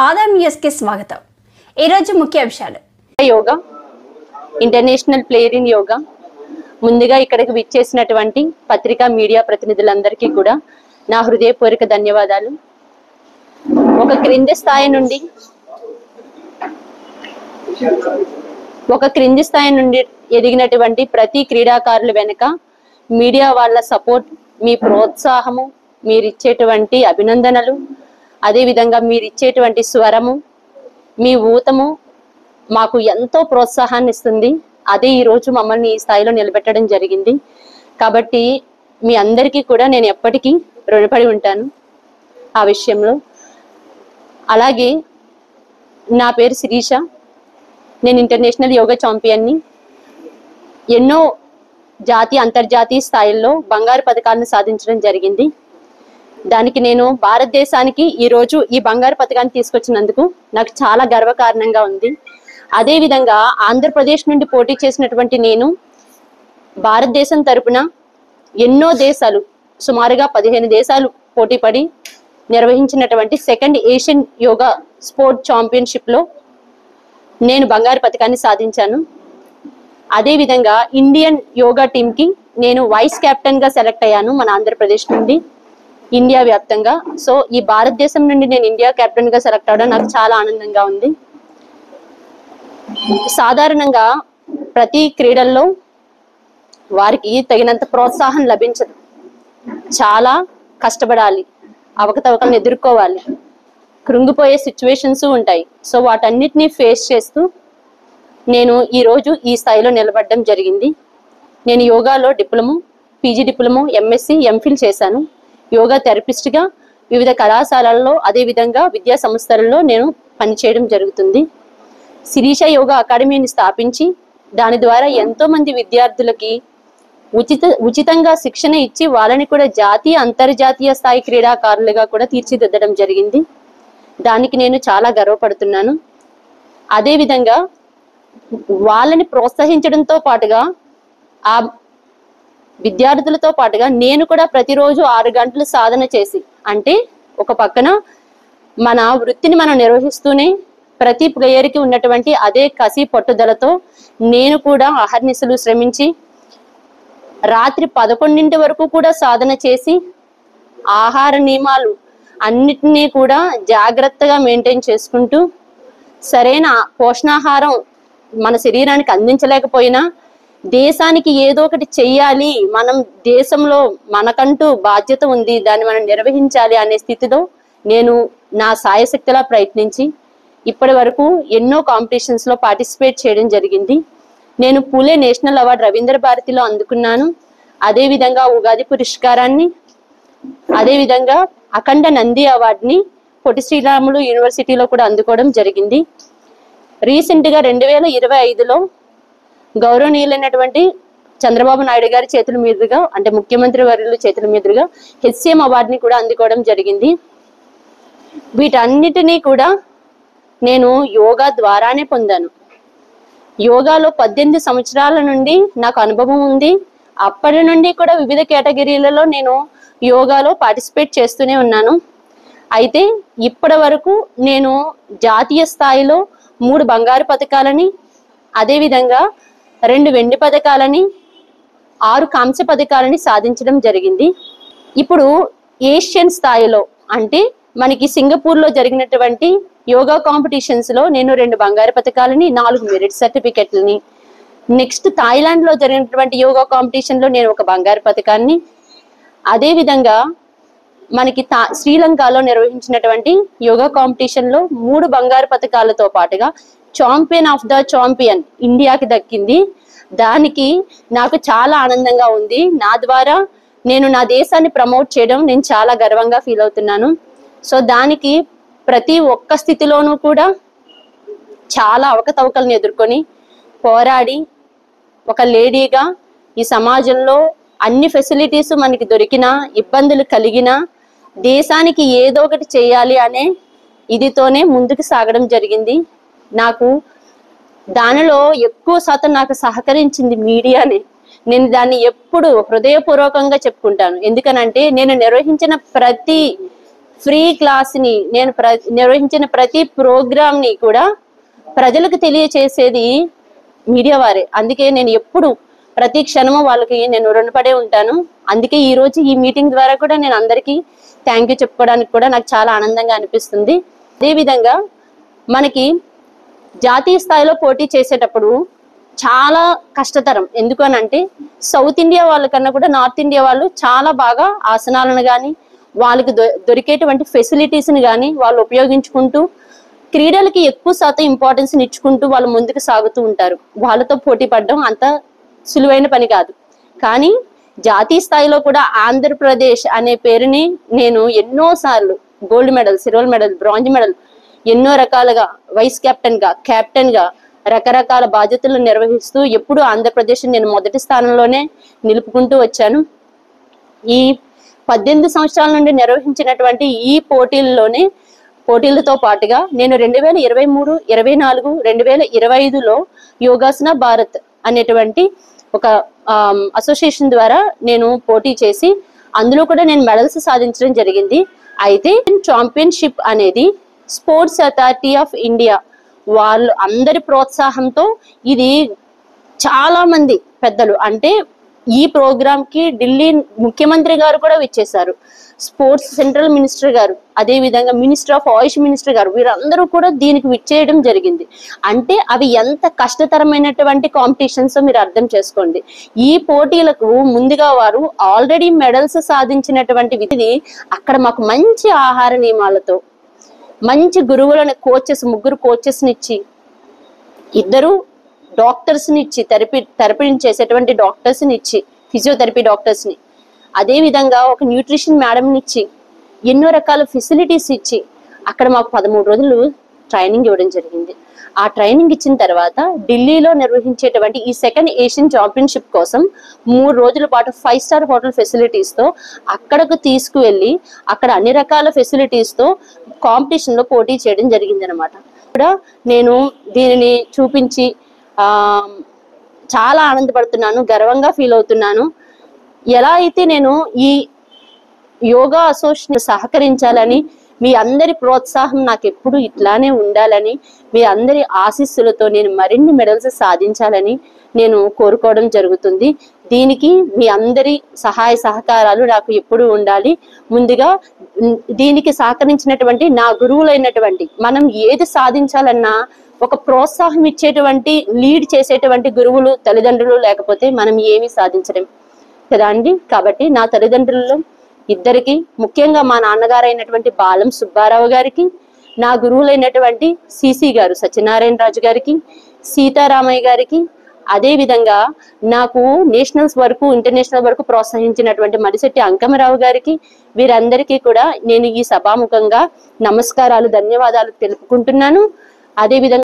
ఆదాం న్యూస్కి స్వాగతం. ఈరోజు ముఖ్య విషయాలు. Yoga international player in yoga. ముందుగా ఇక్కడికి విచ్చేసినటువంటి పత్రికా మీడియా ప్రతినిధులందరికీ కూడా నా హృదయపూర్వక ధన్యవాదాలు. ఒక క్రింది స్థాయి నుండి ఎదిగినటువంటి ప్రతి క్రీడాకారుల వెనుక మీడియా వాళ్ళ సపోర్ట్, మీ ప్రోత్సాహము, మీరిచ్చేటువంటి అభినందనలు, అదేవిధంగా మీరిచ్చేటువంటి స్వరము, మీ ఊతము మాకు ఎంతో ప్రోత్సాహాన్ని ఇస్తుంది. అదే ఈరోజు మమ్మల్ని ఈ స్థాయిలో నిలబెట్టడం జరిగింది. కాబట్టి మీ అందరికీ కూడా నేను ఎప్పటికీ రుణపడి ఉంటాను ఆ విషయంలో. అలాగే నా పేరు శిరీష, నేను ఇంటర్నేషనల్ యోగా ఛాంపియన్ని. ఎన్నో జాతీయ అంతర్జాతీయ స్థాయిల్లో బంగారు పథకాలను సాధించడం జరిగింది. దానికి నేను భారతదేశానికి ఈరోజు ఈ బంగారు పథకాన్ని తీసుకొచ్చినందుకు నాకు చాలా గర్వకారణంగా ఉంది. అదేవిధంగా ఆంధ్రప్రదేశ్ నుండి పోటీ చేసినటువంటి నేను భారతదేశం తరపున ఎన్నో దేశాలు, సుమారుగా 15 దేశాలు పోటీపడి నిర్వహించినటువంటి సెకండ్ ఏషియన్ యోగా స్పోర్ట్ ఛాంపియన్షిప్లో నేను బంగారు పథకాన్ని సాధించాను. అదేవిధంగా ఇండియన్ యోగా టీంకి నేను వైస్ కెప్టెన్గా సెలెక్ట్ అయ్యాను మన ఆంధ్రప్రదేశ్ నుండి ఇండియా వ్యాప్తంగా. సో ఈ భారతదేశం నుండి నేను ఇండియా కెప్టెన్గా సెలెక్ట్ అవ్వడం నాకు చాలా ఆనందంగా ఉంది. సాధారణంగా ప్రతి క్రీడల్లో వారికి తగినంత ప్రోత్సాహం లభించదు. చాలా కష్టపడాలి, అవకతవకలను ఎదుర్కోవాలి, కృంగిపోయే సిచ్యువేషన్స్ ఉంటాయి. సో వాటన్నిటిని ఫేస్ చేస్తూ నేను ఈరోజు ఈ స్థాయిలో నిలబడడం జరిగింది. నేను యోగాలో diploma, PG diploma, MSc, MPhil చేశాను. యోగా థెరపిస్ట్గా వివిధ కళాశాలల్లో, అదేవిధంగా విద్యా సంస్థలలో నేను పనిచేయడం జరుగుతుంది. శిరీష యోగా అకాడమీని స్థాపించి దాని ద్వారా ఎంతో మంది విద్యార్థులకి ఉచితంగా శిక్షణ ఇచ్చి వాళ్ళని కూడా జాతీయ అంతర్జాతీయ స్థాయి క్రీడాకారులుగా కూడా తీర్చిదిద్దడం జరిగింది. దానికి నేను చాలా గర్వపడుతున్నాను. అదేవిధంగా వాళ్ళని ప్రోత్సహించడంతో పాటుగా ఆ విద్యార్థులతో పాటుగా నేను కూడా ప్రతిరోజు 6 గంటలు సాధన చేసి, అంటే ఒక పక్కన మన వృత్తిని మనం నిర్వహిస్తూనే ప్రతి ప్లేయర్కి ఉన్నటువంటి అదే కసి పట్టుదలతో నేను కూడా అహర్నిశలు శ్రమించి రాత్రి 11 వరకు కూడా సాధన చేసి ఆహార నియమాలు అన్నిటినీ కూడా జాగ్రత్తగా మెయింటైన్ చేసుకుంటూ సరైన పోషణాహారం మన శరీరానికి అందించలేకపోయినా దేశానికి ఏదో ఒకటి చెయ్యాలి, మనం దేశంలో మనకంటూ బాధ్యత ఉంది, దాన్ని మనం నిర్వహించాలి అనే స్థితిలో నేను నా సాయశక్తిలా ప్రయత్నించి ఇప్పటి వరకు ఎన్నో కాంపిటీషన్స్లో పార్టిసిపేట్ చేయడం జరిగింది. నేను పూలే నేషనల్ అవార్డు రవీంద్ర భారతిలో అందుకున్నాను. అదేవిధంగా ఉగాది పురస్కారాన్ని, అదేవిధంగా అఖండ నంది అవార్డుని పొట్టి శ్రీరాములు యూనివర్సిటీలో కూడా అందుకోవడం జరిగింది. రీసెంట్గా 2025లో గౌరవనీయులైనటువంటి చంద్రబాబు నాయుడు గారి చేతుల మీదుగా, అంటే ముఖ్యమంత్రి వర్యుల చేతుల మీదుగా హెచ్సిఎం అవార్డుని కూడా అందుకోవడం జరిగింది. వీటన్నిటినీ కూడా నేను యోగా ద్వారానే పొందాను. యోగాలో 18 సంవత్సరాల నుండి నాకు అనుభవం ఉంది. అప్పటి నుండి కూడా వివిధ కేటగిరీలలో నేను యోగాలో పార్టిసిపేట్ చేస్తూనే ఉన్నాను. అయితే ఇప్పటి వరకు నేను జాతీయ స్థాయిలో 3 బంగారు పథకాలని, అదేవిధంగా 2 వెండి పథకాలని, 6 కాంస్య పథకాలని సాధించడం జరిగింది. ఇప్పుడు ఏషియన్ స్థాయిలో, అంటే మనకి సింగపూర్లో జరిగినటువంటి యోగా కాంపిటీషన్స్లో నేను 2 బంగారు పథకాలని, 4 మెరిట్ సర్టిఫికెట్లని, నెక్స్ట్ థాయిలాండ్లో జరిగినటువంటి యోగా కాంపిటీషన్లో నేను 1 బంగారు పథకాన్ని, అదేవిధంగా మనకి శ్రీలంకలో నిర్వహించినటువంటి యోగా కాంపిటీషన్లో 3 బంగారు పథకాలతో పాటుగా ఛాంపియన్ ఆఫ్ ద ఛాంపియన్ ఇండియాకి దక్కింది. దానికి నాకు చాలా ఆనందంగా ఉంది. నా ద్వారా నేను నా దేశాన్ని ప్రమోట్ చేయడం నేను చాలా గర్వంగా ఫీల్ అవుతున్నాను. సో దానికి ప్రతి ఒక్క స్థితిలోనూ కూడా చాలా అవకతవకలను ఎదుర్కొని పోరాడి ఒక లేడీగా ఈ సమాజంలో అన్ని ఫెసిలిటీస్ మనకి దొరికినా, ఇబ్బందులు కలిగినా దేశానికి ఏదో ఒకటి చేయాలి అనే ఇదితోనే ముందుకు సాగడం జరిగింది. నాకు దానిలో ఎక్కువ శాతం నాకు సహకరించింది మీడియానే. నేను దాన్ని ఎప్పుడు హృదయపూర్వకంగా చెప్పుకుంటాను. ఎందుకనంటే నేను నిర్వహించిన ప్రతి ఫ్రీ క్లాస్ ని నేను నిర్వహించిన ప్రతి ప్రోగ్రామ్ ని కూడా ప్రజలకు తెలియచేసేది మీడియా వారే. అందుకే నేను ఎప్పుడు ప్రతి క్షణము వాళ్ళకి నేను రుణపడే ఉంటాను. అందుకే ఈ రోజు ఈ మీటింగ్ ద్వారా కూడా నేను అందరికీ థ్యాంక్ యూ చెప్పుకోవడానికి కూడా నాకు చాలా ఆనందంగా అనిపిస్తుంది. అదేవిధంగా మనకి జాతీయ స్థాయిలో పోటీ చేసేటప్పుడు చాలా కష్టతరం. ఎందుకు అని అంటే సౌత్ ఇండియా వాళ్ళకన్నా కూడా నార్త్ ఇండియా వాళ్ళు చాలా బాగా ఆసనాలను కానీ వాళ్ళకి దొరికేటువంటి ఫెసిలిటీస్ని కానీ వాళ్ళు ఉపయోగించుకుంటూ క్రీడలకి ఎక్కువ శాతం ఇంపార్టెన్స్ ఇచ్చుకుంటూ వాళ్ళు ముందుకు సాగుతూ ఉంటారు. వాళ్ళతో పోటీ పడడం అంత సులువైన పని కాదు. కానీ జాతీయ స్థాయిలో కూడా ఆంధ్రప్రదేశ్ అనే పేరుని నేను ఎన్నోసార్లు gold medal, silver medal, bronze medal ఎన్నో రకాలుగా వైస్ కెప్టెన్ గా రకరకాల బాధ్యతలు నిర్వహిస్తూ ఎప్పుడు ఆంధ్రప్రదేశ్ నేను మొదటి స్థానంలోనే నిలుపుకుంటూ వచ్చాను. ఈ 18 సంవత్సరాల నుండి నిర్వహించినటువంటి ఈ పోటీలతో పాటుగా నేను 2023, 24, 2025లో యోగాసన భారత్ అనేటువంటి ఒక అసోసియేషన్ ద్వారా నేను పోటీ చేసి అందులో కూడా నేను మెడల్స్ సాధించడం జరిగింది. అయితే ఛాంపియన్షిప్ అనేది స్పోర్ట్స్ అథారిటీ ఆఫ్ ఇండియా వాళ్ళు అందరి ప్రోత్సాహంతో ఇది చాలా మంది పెద్దలు అంటే ఈ ప్రోగ్రామ్ కి ఢిల్లీ ముఖ్యమంత్రి గారు కూడా విచ్చేశారు, స్పోర్ట్స్ సెంట్రల్ మినిస్టర్ గారు, అదే విధంగా మినిస్టర్ ఆఫ్ ఆయుష్ మినిస్టర్ గారు, వీరందరూ కూడా దీనికి విచ్చేయడం జరిగింది. అంటే అవి ఎంత కష్టతరమైనటువంటి కాంపిటీషన్స్ మీరు అర్థం చేసుకోండి. ఈ పోటీలకు ముందుగా వారు ఆల్రెడీ మెడల్స్ సాధించినటువంటి విధి అక్కడ మాకు మంచి ఆహార నియమాలతో మంచి గురువులను ముగ్గురు కోచెస్ని ఇచ్చి 2 డాక్టర్స్ని ఇచ్చి థెరపీ చేసేటువంటి డాక్టర్స్ని ఇచ్చి ఫిజియోథెరపీ డాక్టర్స్ని, అదే విధంగా ఒక న్యూట్రిషన్ మేడంని ఇచ్చి ఎన్నో రకాల ఫెసిలిటీస్ ఇచ్చి అక్కడ మాకు 13 రోజులు ట్రైనింగ్ ఇవ్వడం జరిగింది. ఆ ట్రైనింగ్ ఇచ్చిన తర్వాత ఢిల్లీలో నిర్వహించేటువంటి ఈ సెకండ్ ఏషియన్ ఛాంపియన్షిప్ కోసం 3 రోజుల పాటు 5 స్టార్ హోటల్ ఫెసిలిటీస్తో అక్కడకు తీసుకువెళ్ళి అక్కడ అన్ని రకాల ఫెసిలిటీస్తో కాంపిటీషన్లో పోటీ చేయడం జరిగింది అనమాట. కూడా నేను దీనిని చూపించి చాలా ఆనందపడుతున్నాను, గర్వంగా ఫీల్ అవుతున్నాను. ఎలా అయితే నేను ఈ యోగా అసోసియేషన్ సహకరించాలని, మీ అందరి ప్రోత్సాహం నాకు ఎప్పుడు ఇట్లానే ఉండాలని, మీ అందరి ఆశీస్సులతో నేను మరిన్ని మెడల్స్ సాధించాలని నేను కోరుకోవడం జరుగుతుంది. దీనికి మీ అందరి సహాయ సహకారాలు నాకు ఎప్పుడు ఉండాలి. ముందుగా దీనికి సహకరించినటువంటి నా గురువులైనటువంటి, మనం ఏది సాధించాలన్నా ఒక ప్రోత్సాహం ఇచ్చేటువంటి లీడ్ చేసేటువంటి గురువులు తల్లిదండ్రులు లేకపోతే మనం ఏమీ సాధించలేం కదా అండి. కాబట్టి నా తల్లిదండ్రులలో ఇద్దరికి, ముఖ్యంగా మా నాన్నగారు అయినటువంటి బాలం సుబ్బారావు గారికి, నా గురువులైనటువంటి సిసి గారు సత్యనారాయణ రాజు గారికి, సీతారామయ్య గారికి, అదే విధంగా నాకు నేషనల్స్ వరకు ఇంటర్నేషనల్ వరకు ప్రోత్సహించినటువంటి మరిశెట్టి అంకమరావు గారికి, వీరందరికీ కూడా నేను ఈ సభాముఖంగా నమస్కారాలు, ధన్యవాదాలు తెలుపుకుంటున్నాను. అదే విధంగా